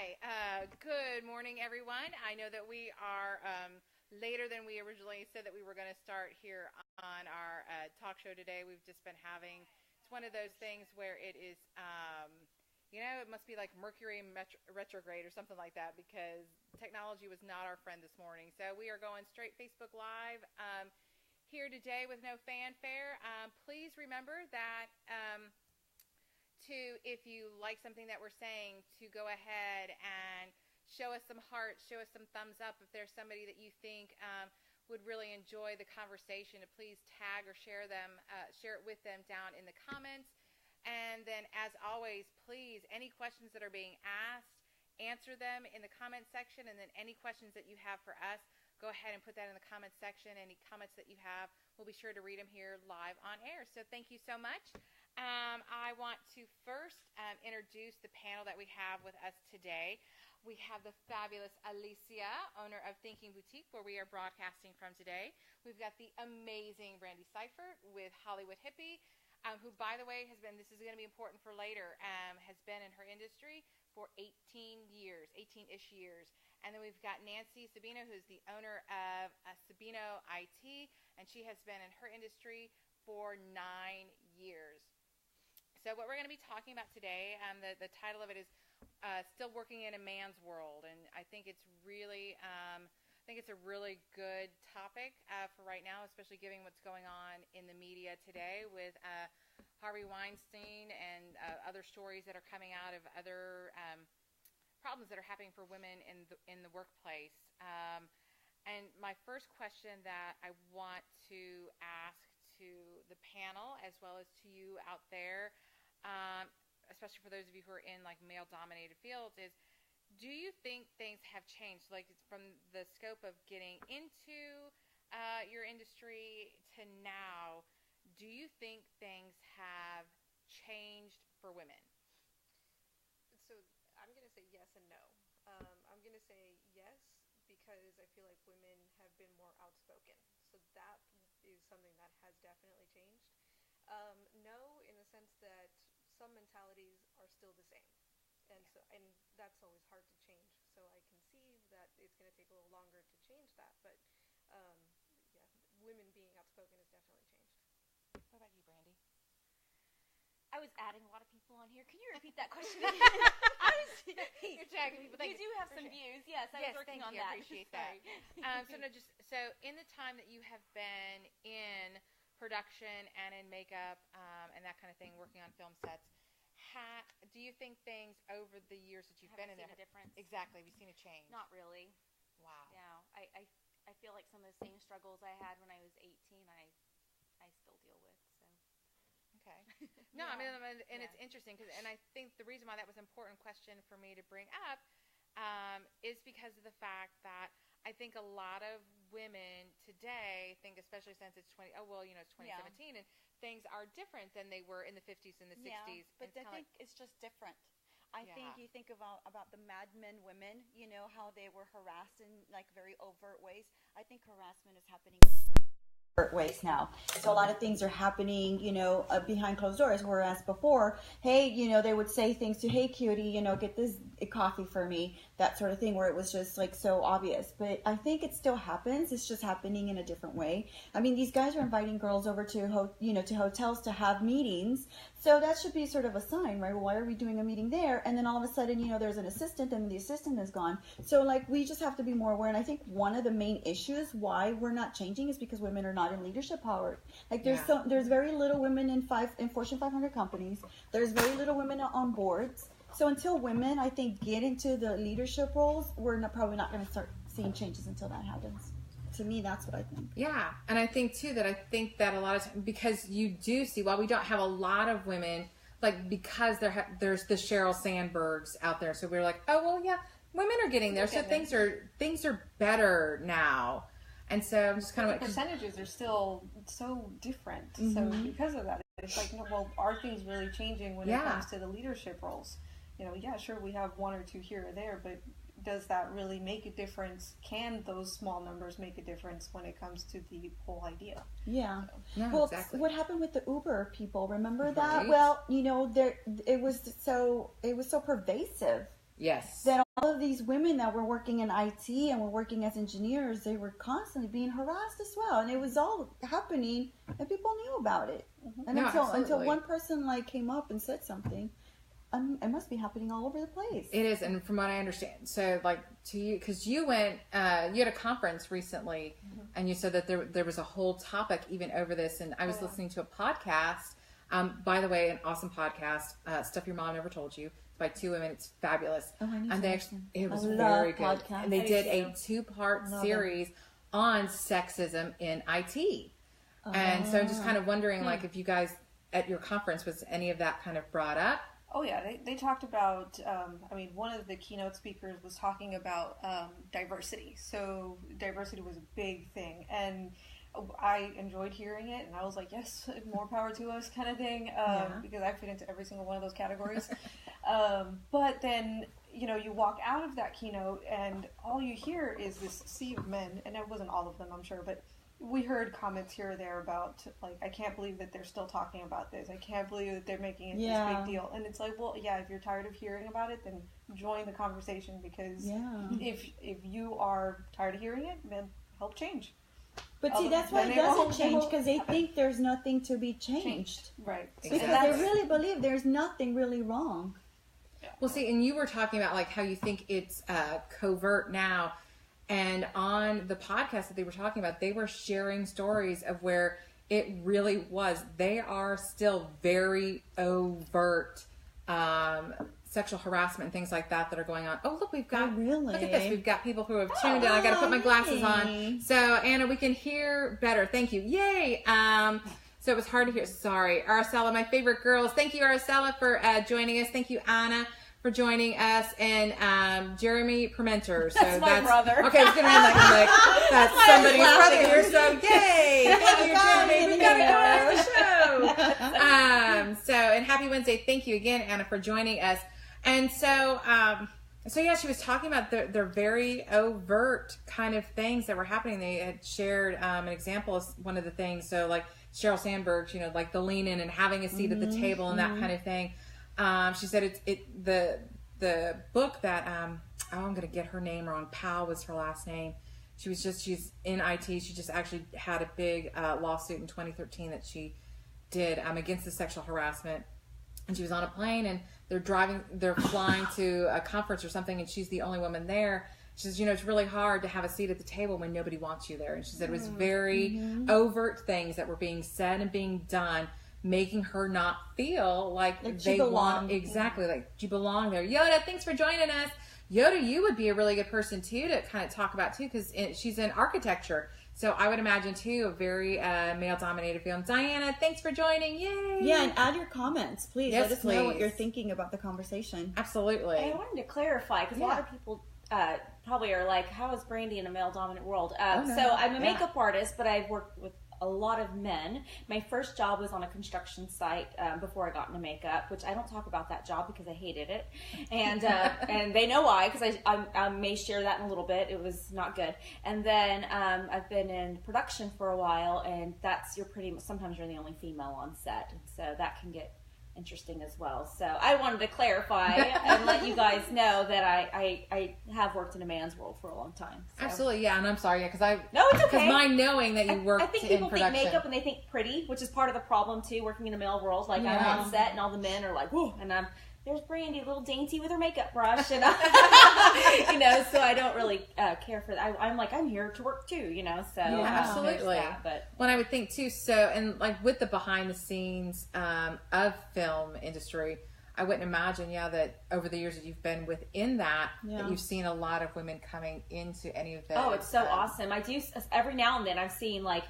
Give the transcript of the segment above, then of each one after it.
Hi. Good morning, everyone. I know that we are later than we originally said that we were going to start here on our talk show today. We've just been having, it's one of those things where it is, it must be like Mercury retrograde or something like that because technology was not our friend this morning. So we are going straight Facebook Live here today with no fanfare. Please remember that if you like something that we're saying, to go ahead and show us some hearts, show us some thumbs up. If there's somebody that you think would really enjoy the conversation, to please tag or share it with them down in the comments. And then, as always, please, any questions that are being asked, answer them in the comment section. And then any questions that you have for us, go ahead and put that in the comment section. Any comments that you have, we'll be sure to read them here live on air. So thank you so much. I want to first introduce the panel that we have with us today. We have the fabulous Alicia, owner of Thinking Boutique, where we are broadcasting from today. We've got the amazing Brandy Seifert with Hollywood Hippie, who, by the way, this is going to be important for later, has been in her industry for 18-ish years. And then we've got Nancy Sabino, who's the owner of Sabino IT, and she has been in her industry for 9 years. So what we're going to be talking about today, the title of it is Still Working in a Man's World. And I think it's really, a really good topic for right now, especially given what's going on in the media today with Harvey Weinstein and other stories that are coming out of other problems that are happening for women in the workplace. And my first question that I want to ask to the panel, as well as to you out there, especially for those of you who are in like male-dominated fields, is do you think things have changed, like from the scope of getting into your industry to now? Do you think things have changed for women? So I'm going to say yes and no. I'm going to say yes because I feel like women have been more outspoken. So that is something that has definitely changed. No, in the sense that some mentalities are still the same. And that's always hard to change. So I can see that it's going to take a little longer to change that. But women being outspoken has definitely changed. What about you, Brandy? I was adding a lot of people on here. Can you repeat that question again? You're tagging people. You do have some views. Yes, I was working on that. I appreciate that. So in the time that you have been in production and in makeup and that kind of thing, working on film sets, do you think things over the years that you've been in there have seen a difference? Exactly. Have you seen a change? Not really. Wow. No, I feel like some of the same struggles I had when I was 18, I still deal with. So. Okay. No, yeah. I mean, and it's interesting and I think the reason why that was an important question for me to bring up is because of the fact that I think a lot of women today think, especially since it's 2017 and things are different than they were in the 50s and the 60s. But I think it's just different. I think you think about the Mad Men women, how they were harassed in like very overt ways. I think harassment is happening ways now. So a lot of things are happening, behind closed doors, whereas before, hey, they would say things to, hey, cutie, get this coffee for me, that sort of thing, where it was just like so obvious. But I think it still happens. It's just happening in a different way. I mean, these guys are inviting girls over to hotels to have meetings. So that should be sort of a sign, right? Well, why are we doing a meeting there? And then all of a sudden, there's an assistant and the assistant is gone. So like, we just have to be more aware. And I think one of the main issues why we're not changing is because women are not in leadership power. Like there's very little women in Fortune 500 companies. There's very little women on boards. So until women, I think, get into the leadership roles, we're probably not going to start seeing changes until that happens. To me, that's what I think. Yeah, and I think too that a lot of times, because you do see, while we don't have a lot of women, like because there's the Sheryl Sandbergs out there, so we're like, oh well, yeah, women are getting there, so things are better now, and so I'm just kind of like, percentages are still so different. Mm-hmm. So because of that, it's like, well, are things really changing when it comes to the leadership roles? Sure, we have one or two here or there, but does that really make a difference? Can those small numbers make a difference when it comes to the whole idea? Yeah. So, no, well, exactly. What happened with the Uber people? Remember right. that? Well, it was so pervasive. Yes. That all of these women that were working in IT and were working as engineers, they were constantly being harassed as well, and it was all happening, and people knew about it. And until one person like came up and said something, it must be happening all over the place. It is, and from what I understand, so like to you, because you went, you had a conference recently, and you said that there was a whole topic even over this, and I was listening to a podcast. By the way, an awesome podcast, Stuff Your Mom Never Told You. It's by two women. It's fabulous. Oh, I need and to they listen. it was I very love good. podcasts. And they I did do a too. 2-part Love series on sexism in IT. And so I'm just kind of wondering, like, if you guys at your conference was any of that kind of brought up? Oh yeah, they talked about. I mean, one of the keynote speakers was talking about diversity. So diversity was a big thing, and I enjoyed hearing it. And I was like, yes, more power to us, kind of thing, because I fit into every single one of those categories. But then you walk out of that keynote, and all you hear is this sea of men, and it wasn't all of them, I'm sure, but we heard comments here or there about, like, I can't believe that they're still talking about this. I can't believe that they're making it this big deal. And it's like, well, yeah, if you're tired of hearing about it, then join the conversation, because if you are tired of hearing it, then help change. But see, that's why it doesn't change, because they think there's nothing to be changed. Right. Because they really believe there's nothing really wrong. Well, see, and you were talking about, like, how you think it's covert now. And on the podcast that they were talking about, they were sharing stories of where it really was. They are still very overt sexual harassment and things like that are going on. Oh, look, we've got, look at this. We've got people who have tuned in. I got to put my glasses on. So, Anna, we can hear better. Thank you. Yay. So it was hard to hear. Sorry. Araceli, my favorite girls. Thank you, Araceli, for joining us. Thank you, Anna, for joining us, and Jeremy Permenter. So that's my brother. Okay, I was going to like that's somebody's brother here. So yay! Thank you, Jeremy. We've got to go on the show. So and happy Wednesday. Thank you again, Anna, for joining us. And so yeah, she was talking about their very overt kind of things that were happening. They had shared an example of one of the things. So like Sheryl Sandberg, like the lean in and having a seat at the table and that kind of thing. She said the book that I'm going to get her name wrong. Powell was her last name. She's in IT. She just actually had a big lawsuit in 2013 that she did against the sexual harassment. And she was on a plane, and they're flying to a conference or something, and she's the only woman there. She says, it's really hard to have a seat at the table when nobody wants you there. And she said it was very overt things that were being said and being done, making her not feel like they want exactly like you belong there. Yoda, thanks for joining us. Yoda, you would be a really good person too to kind of talk about too, because she's in architecture. So I would imagine too a very male-dominated field. Diana, thanks for joining. Yay! Yeah, and add your comments, please. Yes, let us know what you're thinking about the conversation. Absolutely. I wanted to clarify, because a lot of people probably are like, how is Brandy in a male-dominant world? So I'm a makeup artist, but I've worked with a lot of men. My first job was on a construction site before I got into makeup, which I don't talk about that job because I hated it, and and they know why, because I may share that in a little bit. It was not good. And then I've been in production for a while, and sometimes you're the only female on set, and so that can get interesting as well. So I wanted to clarify and let you guys know that I have worked in a man's world for a long time. So. Absolutely, yeah, and I'm sorry, because no, it's okay. Because my knowing that you worked I think in people production. think makeup and they think pretty, which is part of the problem too. Working in a male world, like I'm on set and all the men are like, "Whoa," and there's Brandy, a little dainty with her makeup brush, and so I don't really care for that. I'm here to work too, So absolutely. But when I would think too, so and like with the behind the scenes of film industry, I wouldn't imagine, that over the years that you've been within that you've seen a lot of women coming into any of those. Oh, it's so awesome! I do every now and then. I've seen like.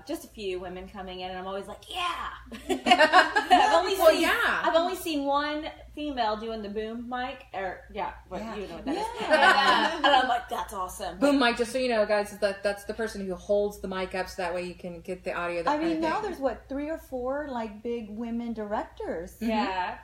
Just a few women coming in, and I'm always like, yeah. I've only seen one female doing the boom mic, or you know what that is. And I'm like, that's awesome. Boom mic, just so you know, guys, that's the person who holds the mic up, so that way you can get the audio. Now there's 3 or 4 like big women directors. Yeah.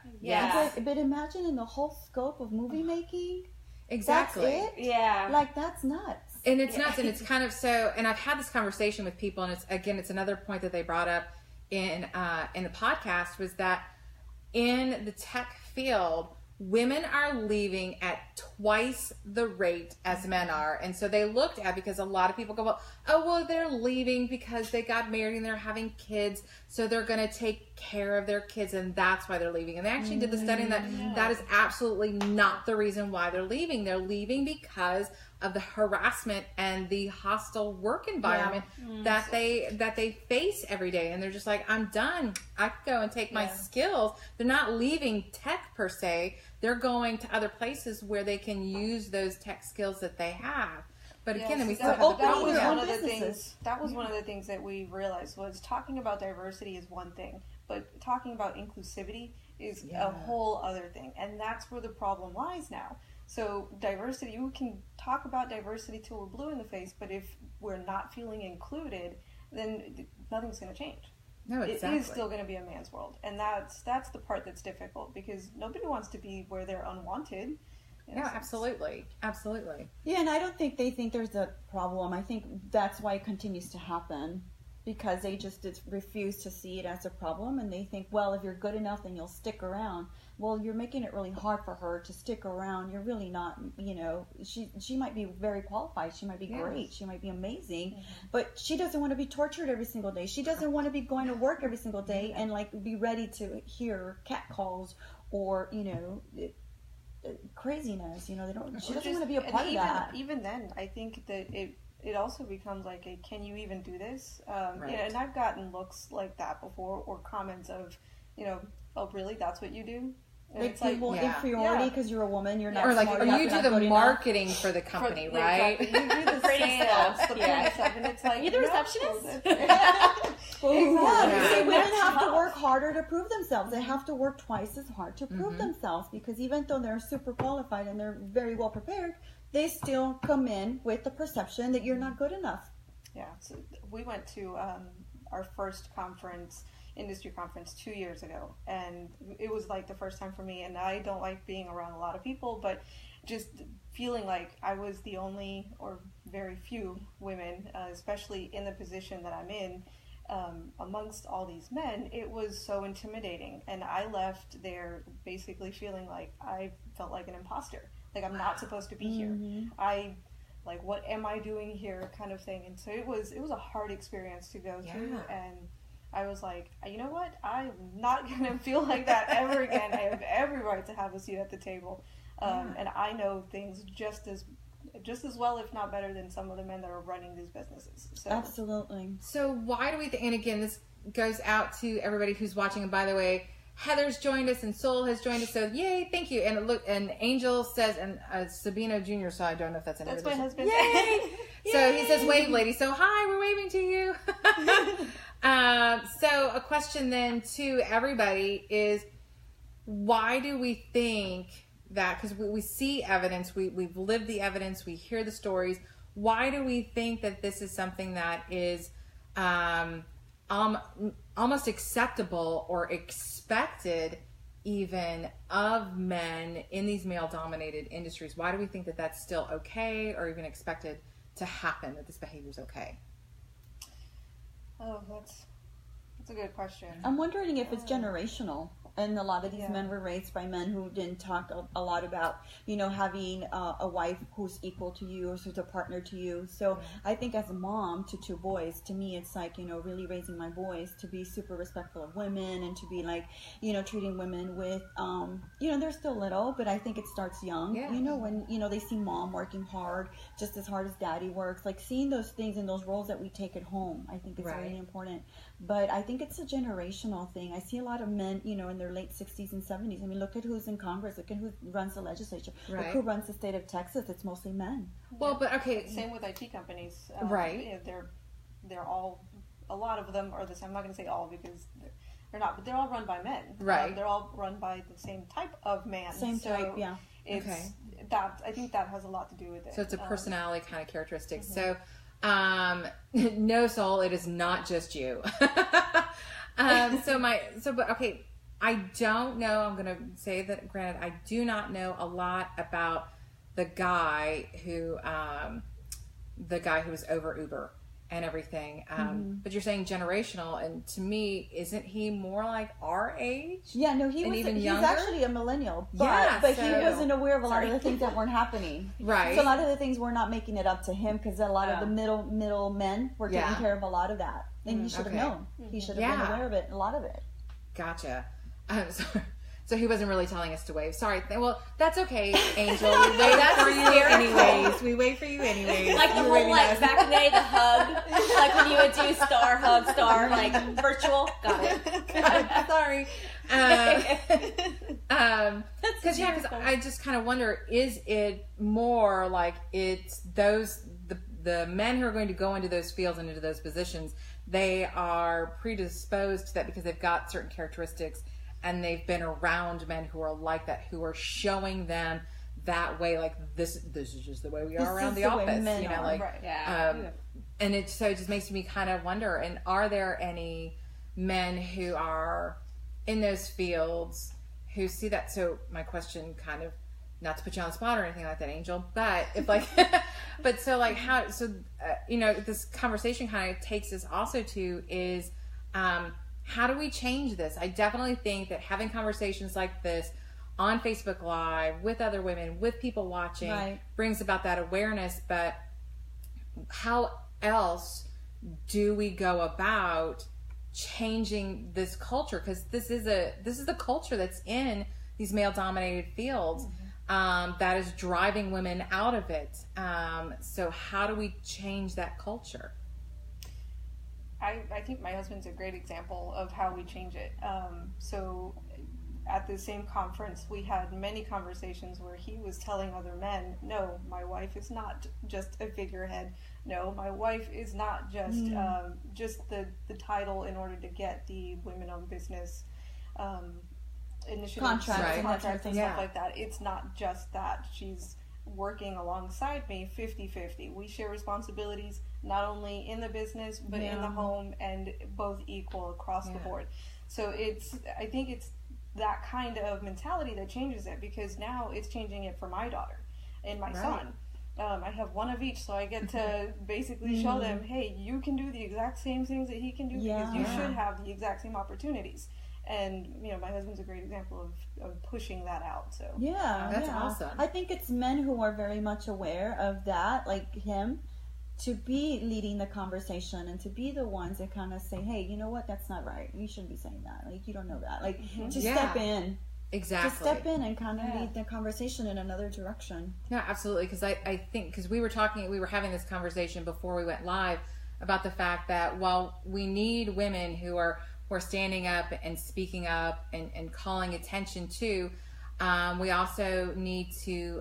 But imagine in the whole scope of movie making. Exactly. That's it? Yeah. Like that's nuts. And it's nuts, and it's kind of so. And I've had this conversation with people, and it's another point that they brought up in the podcast was that in the tech field, women are leaving at twice the rate as men are. And so they looked at, because a lot of people go, well, they're leaving because they got married and they're having kids, so they're going to take care of their kids, and that's why they're leaving. And they actually did the study that that is absolutely not the reason why they're leaving. They're leaving because of the harassment and the hostile work environment that they face every day. And they're just like, I'm done. I can go and take my skills. They're not leaving tech per se. They're going to other places where they can use those tech skills that they have. But again, we still have the that was problem. one of the things. That was one of the things that we realized was talking about diversity is one thing, but talking about inclusivity is a whole other thing, and that's where the problem lies now. So diversity, you can talk about diversity till we're blue in the face, but if we're not feeling included, then nothing's going to change. No, exactly. It is still going to be a man's world, and that's the part that's difficult, because nobody wants to be where they're unwanted. No, absolutely. Absolutely. Yeah, and I don't think they think there's a problem. I think that's why it continues to happen, because they just refuse to see it as a problem, and they think, well, if you're good enough, then you'll stick around. Well, you're making it really hard for her to stick around. You're really not, she might be very qualified. She might be great. She might be amazing, but she doesn't want to be tortured every single day. She doesn't want to be going to work every single day and be ready to hear catcalls or, craziness. She doesn't want to be a part of that. Even then, I think that it also becomes like a, can you even do this? Right. And I've gotten looks like that before, or comments of, oh, really? That's what you do? And It's like inferiority because you're a woman. You're not or like, smart or enough, you you're do not the good marketing for the company, right? You do the sales, the point stuff, and it's like, You're the receptionist? Yeah, women have to work harder to prove themselves. They have to work twice as hard to prove themselves, because even though they're super qualified and they're very well prepared, they still come in with the perception that you're not good enough. Yeah, so we went to our first industry conference 2 years ago, and it was like the first time for me, and I don't like being around a lot of people, but just feeling like I was the only or very few women, especially in the position that I'm in, amongst all these men, it was so intimidating. And I left there basically feeling like I felt like an imposter. Like, I'm not supposed to be here. What am I doing here, kind of thing. And so it was a hard experience to go through. And I was like, you know what? I'm not going to feel like that ever again. I have every right to have a seat at the table. And I know things just as well, if not better, than some of the men that are running these businesses. So. Absolutely. So why do we think, and again, this goes out to everybody who's watching, and by the way, Heather's joined us and Soul has joined us, so yay, thank you. And look, and Angel says, and Sabino Jr., so I don't know if that's my husband. Yay! So he says, wave lady. So hi, we're waving to you. So a question then to everybody is, why do we think that, because we see evidence, we've lived the evidence, we hear the stories, why do we think that this is something that is almost acceptable or expected even of men in these male-dominated industries? Why do we think that that's still okay or even expected to happen, that this behavior is okay? Oh, that's a good question. I'm wondering if it's generational. And a lot of these men were raised by men who didn't talk a lot about, having a wife who's equal to you or who's a partner to you. So I think as a mom to two boys, to me, it's like, really raising my boys to be super respectful of women and to be like, treating women with, they're still little, but I think it starts young, when, they see mom working hard, just as hard as daddy works, like seeing those things and those roles that we take at home. I think it's really important. But I think it's a generational thing. I see a lot of men, in their late 60s and 70s. I mean, look at who's in Congress. Look at who runs the legislature. Look who runs the state of Texas. It's mostly men. Well, but okay. Same with IT companies. Right. They're all, a lot of them are the same. I'm not going to say all because they're not, but they're all run by men. Right. They're all run by the same type of man. Same type, yeah. I think that has a lot to do with it. So it's a personality kind of characteristic. So, no, Soul, it is not just you. But okay, I don't know. I'm going to say that, granted, I do not know a lot about the guy who was over Uber. and everything. But you're saying generational, and to me, isn't he more like our age? Yeah, no, he's actually a millennial, but he wasn't aware of a lot of the things that weren't happening. Right. So a lot of the things we're not making it up to him, because a lot of the middle men were taking care of a lot of that, and he should have known. He should have been aware of it, a lot of it. Gotcha. So he wasn't really telling us to wave. Sorry. Well, that's okay, Angel. We wait for you anyways. We wait for you anyways. Like the whole, like, back in the day, the hug. Like when you would do star, hug, star, like virtual. Got it. Sorry. Because I just kind of wonder, is it more like it's the men who are going to go into those fields and into those positions, they are predisposed to that because they've got certain characteristics and they've been around men who are like that, who are showing them that way, like this is just the way we are around the office, you know, like, and it just makes me kind of wonder, and are there any men who are in those fields who see that? So my question, kind of, not to put you on the spot or anything like that, Angel, but if like, but so like how, so, this conversation kind of takes us also to is, how do we change this? I definitely think that having conversations like this on Facebook Live with other women, with people watching, brings about that awareness. But how else do we go about changing this culture? Because this is the culture that's in these male-dominated fields that is driving women out of it. So how do we change that culture? I think my husband's a great example of how we change it. So at the same conference, we had many conversations where he was telling other men, no, my wife is not just a figurehead. No, my wife is not just the title in order to get the women-owned business initiatives, contracts and stuff like that. It's not just that. She's working alongside me 50-50. We share responsibilities not only in the business but in the home, and both equal across the board. So I think it's that kind of mentality that changes it, because now it's changing it for my daughter and my son. I have one of each, so I get to basically show them, hey, you can do the exact same things that he can do, because you should have the exact same opportunities. And, my husband's a great example of pushing that out. So that's awesome. I think it's men who are very much aware of that, like him, to be leading the conversation and to be the ones that kind of say, hey, you know what, that's not right. You shouldn't be saying that. Like, you don't know that. Like, to step in. Exactly. To step in and kind of lead the conversation in another direction. Yeah, absolutely. Because I think, because we were having this conversation before we went live about the fact that while we need women who are standing up and speaking up and calling attention to, we also need to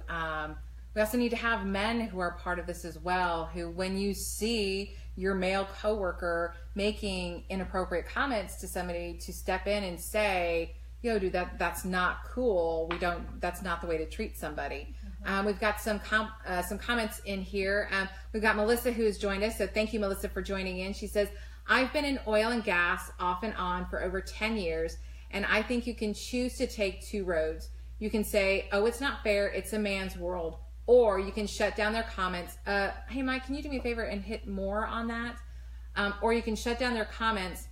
have men who are part of this as well, who, when you see your male coworker making inappropriate comments to somebody, to step in and say, yo, dude, that's not cool. That's not the way to treat somebody. We've got some comments in here. We've got Melissa who has joined us. So thank you, Melissa, for joining in. She says, I've been in oil and gas off and on for over 10 years, and I think you can choose to take two roads. You can say, oh, it's not fair, it's a man's world. Or you can shut down their comments. Hey, Mike, can you do me a favor and hit more on that? Or you can shut down their comments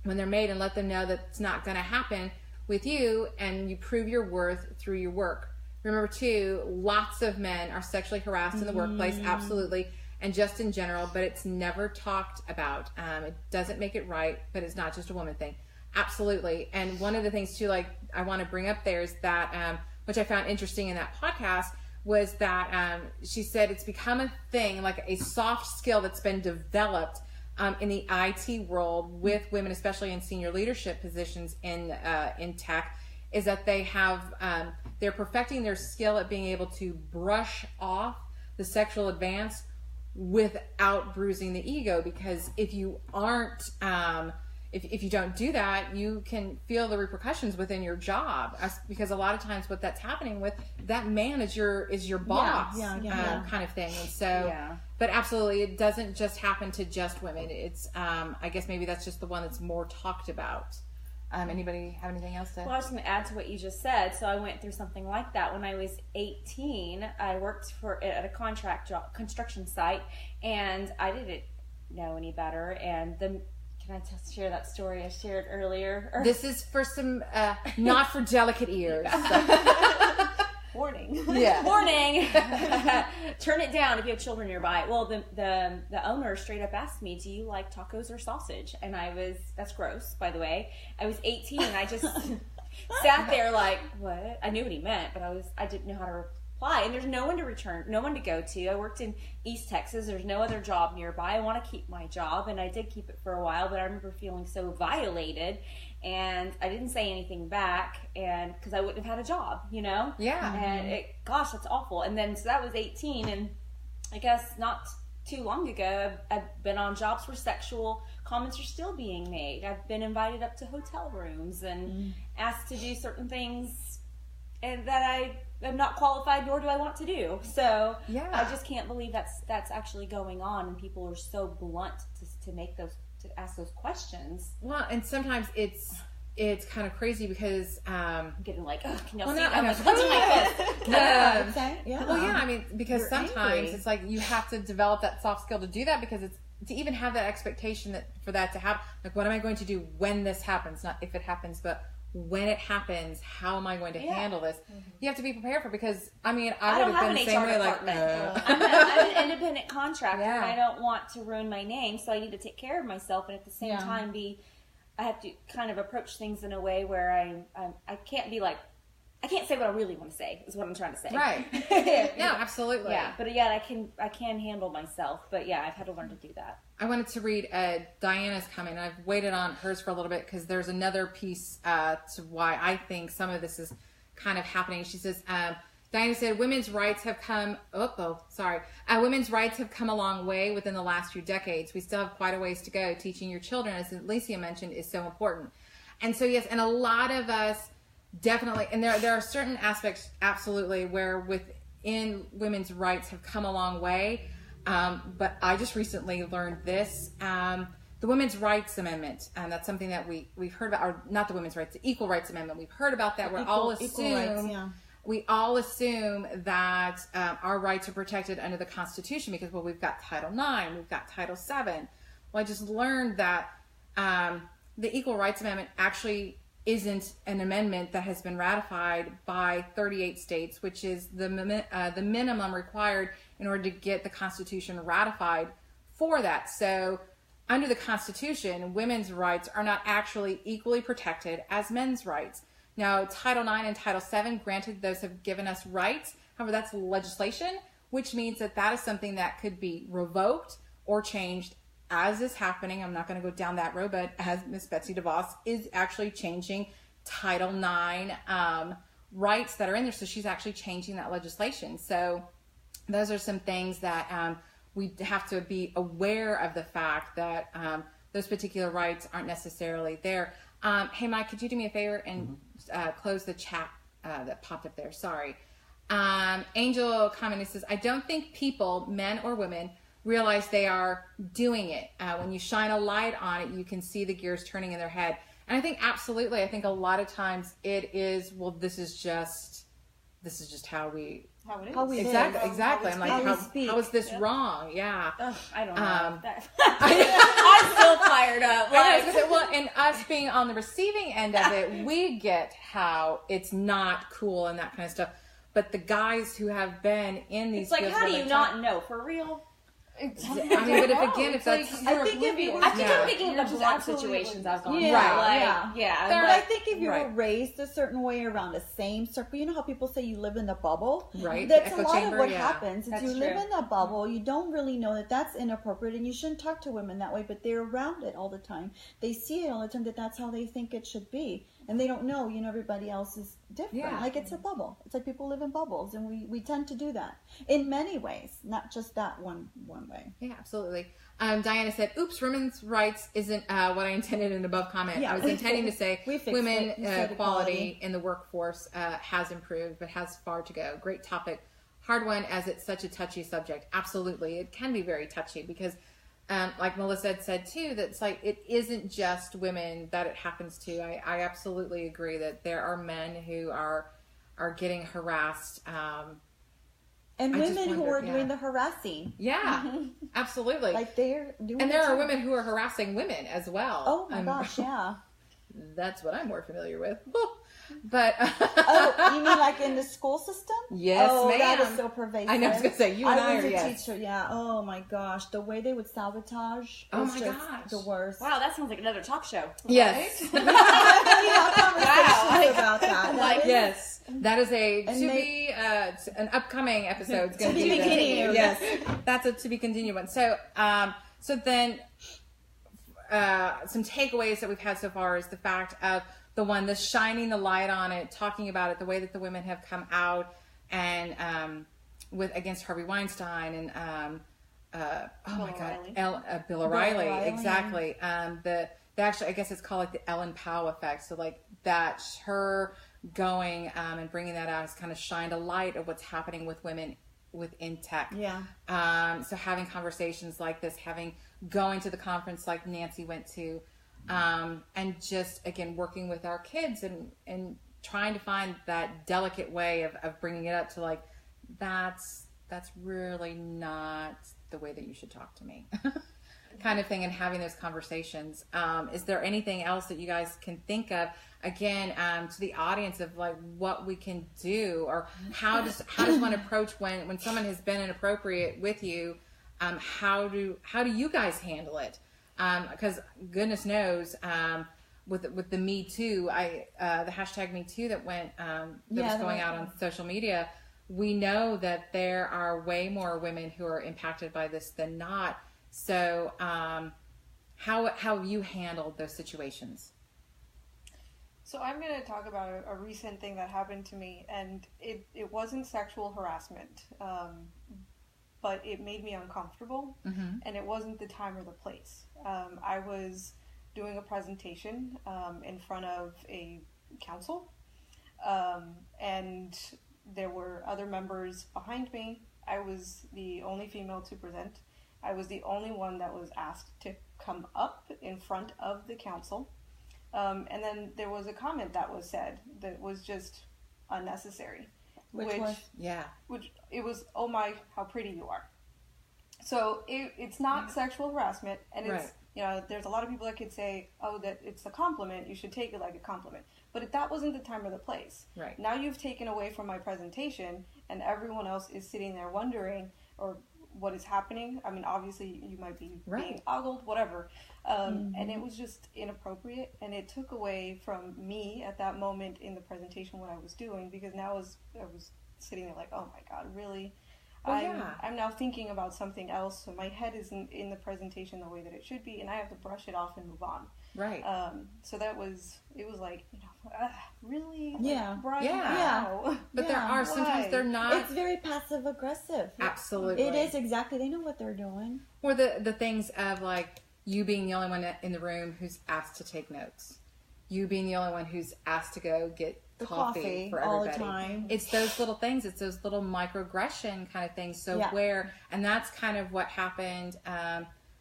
when they're made and let them know that it's not going to happen with you, and you prove your worth through your work. Remember, too, lots of men are sexually harassed in the workplace, absolutely, and just in general, but it's never talked about. It doesn't make it right, but it's not just a woman thing. Absolutely. And one of the things, too, like I want to bring up there is that, which I found interesting in that podcast, was that she said it's become a thing, like a soft skill that's been developed in the IT world with women, especially in senior leadership positions in tech, is that they have they're perfecting their skill at being able to brush off the sexual advance without bruising the ego. Because if you aren't if you don't do that, you can feel the repercussions within your job, because a lot of times what that's happening with that man is your boss, kind of thing. And so, but absolutely, it doesn't just happen to just women. It's, I guess maybe that's just the one that's more talked about. Anybody have anything else to? Well, I was going to add to what you just said. So I went through something like that when I was 18. I worked at a contract job, construction site, and I did it know any better. And can I share that story I shared earlier? This is for some, not for delicate ears. Warning. Yeah. Warning. Turn it down if you have children nearby. Well, the owner straight up asked me, do you like tacos or sausage? And that's gross, by the way. I was 18 and I just sat there like, what? I knew what he meant, but I didn't know how to reply. And there's no one to go to. I worked in East Texas. There's no other job nearby. I want to keep my job, and I did keep it for a while, but I remember feeling so violated, and I didn't say anything back, and because I wouldn't have had a job, Yeah. And gosh, that's awful. And then, so that was 18, and I guess not too long ago, I've been on jobs where sexual comments are still being made. I've been invited up to hotel rooms and asked to do certain things and that I am not qualified, nor do I want to do. So I just can't believe that's actually going on, and people are so blunt to ask those questions. Well, and sometimes it's kind of crazy because I'm getting like, oh, can y'all well, see? no, I'm I like, know. what's my fist? Well, yeah, I mean, because You're sometimes angry. it's like you have to develop that soft skill to do that, because it's to even have that expectation for that to happen. Like, what am I going to do when this happens? Not if it happens, but when it happens, how am I going to handle this? You have to be prepared for it, because I mean, I would have been the same way. Like, I'm an independent contractor, and I don't want to ruin my name, so I need to take care of myself, and at the same time I have to kind of approach things in a way where I can't be like, I can't say what I really want to say, is what I'm trying to say. Right. No, absolutely. Yeah, but yeah, I can handle myself, but yeah, I've had to learn to do that. I wanted to read Diana's comment. I've waited on hers for a little bit because there's another piece to why I think some of this is kind of happening. She says, Diana said, women's rights have come a long way within the last few decades. We still have quite a ways to go. Teaching your children, as Alicia mentioned, is so important. And so, yes, and a lot of us definitely, and there are certain aspects, absolutely, where within women's rights have come a long way. But I just recently learned this, the Women's Rights Amendment, and that's something that we've heard about, or not the Women's Rights, the Equal Rights Amendment. We've heard about that. We all assume that our rights are protected under the Constitution because, well, we've got Title IX, we've got Title VII. Well, I just learned that the Equal Rights Amendment actually isn't an amendment that has been ratified by 38 states, which is the minimum required in order to get the Constitution ratified for that. So under the Constitution, women's rights are not actually equally protected as men's rights. Now, Title IX and Title VII, granted, those have given us rights. However, that's legislation, which means that is something that could be revoked or changed, as is happening. I'm not going to go down that road, but as Ms. Betsy DeVos is actually changing Title IX rights that are in there. So she's actually changing that legislation. So those are some things that we have to be aware of, the fact that those particular rights aren't necessarily there. Hey, Mike, could you do me a favor and close the chat that popped up there? Sorry. Angel commented, says, I don't think people, men or women, realize they are doing it. When you shine a light on it, you can see the gears turning in their head. And I think absolutely, I think a lot of times it is, well, this is just how we exactly. I'm like, how is this wrong? Yeah. Ugh, I don't know. I'm still fired up. Well, and us being on the receiving end of it, we get how it's not cool and that kind of stuff. But the guys who have been in these, it's like, how do you not know? For real? I mean, but if that's, I'm thinking of the blunt situations I've gone through. But I think if you were raised a certain way around the same circle, you know how people say you live in a bubble? Right. That's a lot of what happens. If you live true. in a bubble, you don't really know that that's inappropriate, and you shouldn't talk to women that way, but they're around it all the time. They see it all the time, that's how they think it should be. And they don't know, everybody else is different. Yeah. Like, it's a bubble. It's like people live in bubbles, and we tend to do that in many ways, not just that one way. Yeah, absolutely. Diana said, oops, women's rights isn't what I intended in an above comment. Yeah. I was intending to say women equality in the workforce has improved, but has far to go. Great topic. Hard one, as it's such a touchy subject. Absolutely. It can be very touchy because like Melissa had said too, that it's like, it isn't just women that it happens to. I absolutely agree that there are men who are getting harassed And women who are doing the harassing. Yeah, absolutely. Like they're doing and there are women who are harassing women as well. Oh my gosh, yeah. That's what I'm more familiar with. But oh, you mean like in the school system? Yes, ma'am. That is so pervasive. I know. I was gonna say you and I was are a yes. teacher. Yeah. Oh my gosh, the way they would sabotage. Oh was my just gosh, the worst. Wow, that sounds like another talk show. Yes. We have conversations about that. Like yes, that is a be an upcoming episode. To be continued. Yes, that's a to be continued one. So so then some takeaways that we've had so far is the fact of the shining the light on it, talking about it, the way that the women have come out and against Harvey Weinstein and Bill O'Reilly, exactly. Actually, I guess it's called like the Ellen Powell effect. So like that, her going and bringing that out has kind of shined a light of what's happening with women within tech. Yeah. So having conversations like this, going to the conference like Nancy went to. And just again working with our kids and trying to find that delicate way of bringing it up to like that's really not the way that you should talk to me kind of thing, and having those conversations. Is there anything else that you guys can think of again to the audience of like what we can do, or how does one approach when someone has been inappropriate with you? How do you guys handle it? Because goodness knows, with the Me Too, the hashtag Me Too that went was going out on social media, we know that there are way more women who are impacted by this than not. So, how have you handled those situations? So I'm going to talk about a recent thing that happened to me, and it wasn't sexual harassment. But it made me uncomfortable, and it wasn't the time or the place. I was doing a presentation in front of a council, and there were other members behind me. I was the only female to present. I was the only one that was asked to come up in front of the council. And then there was a comment that was said that was just unnecessary. Which it was, oh my, how pretty you are. So it's not sexual harassment, and it's, there's a lot of people that could say, oh, that it's a compliment, you should take it like a compliment. But that wasn't the time or the place. Right. Now you've taken away from my presentation, and everyone else is sitting there wondering, or what is happening. I mean, obviously you might be being ogled, whatever. And it was just inappropriate, and it took away from me at that moment in the presentation what I was doing, because now I was sitting there like, oh my God, really? I'm now thinking about something else, so my head isn't in the presentation the way that it should be, and I have to brush it off and move on. Right. So it was like, really? Yeah. Like, right yeah. now? But there are sometimes they're not. It's very passive aggressive. Absolutely. It is exactly. They know what they're doing. Or the things of like you being the only one in the room who's asked to take notes. You being the only one who's asked to go get the coffee for everybody. All the time. It's those little things. It's those little microaggression kind of things. So and that's kind of what happened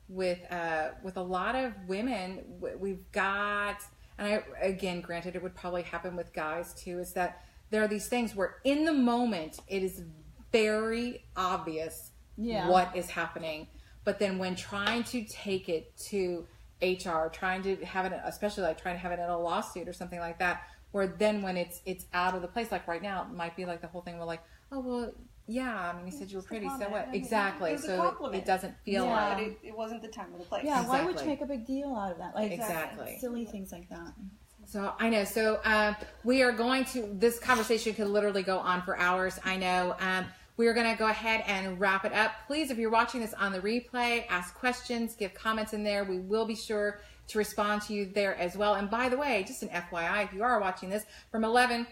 with a lot of women. We've got, and again, granted, it would probably happen with guys too, is that there are these things where in the moment it is very obvious what is happening. But then when trying to take it to HR, trying to have it, especially like trying to have it in a lawsuit or something like that, where then when it's out of the place, like right now, it might be like the whole thing where like, oh, well, yeah, I mean, he said you were pretty, so what? Exactly. So it doesn't feel like. But it wasn't the time or the place. Yeah, why would you make a big deal out of that? Like, exactly. Silly things like that. So I know. So we are going to, this conversation could literally go on for hours. I know. We are going to go ahead and wrap it up. Please, if you're watching this on the replay, ask questions, give comments in there. We will be sure to respond to you there as well. And by the way, just an FYI, if you are watching this from 11,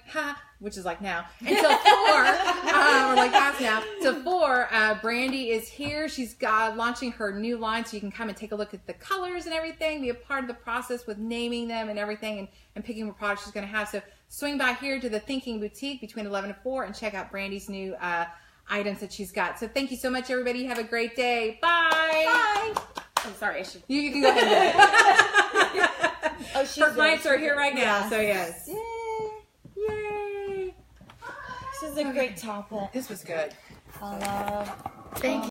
which is like now, until 4, or like past now, till 4, Brandy is here. She's launching her new line, so you can come and take a look at the colors and everything, be a part of the process with naming them and everything, and picking what products she's going to have. So swing by here to the Thinking Boutique between 11 and 4 and check out Brandy's new items that she's got. So thank you so much, everybody. Have a great day. Bye. Bye. I'm sorry. You can go ahead and do it. Her clients are here right now, so yes. Yay. Yay. This is a great topic. This was good. Hello. Thank you.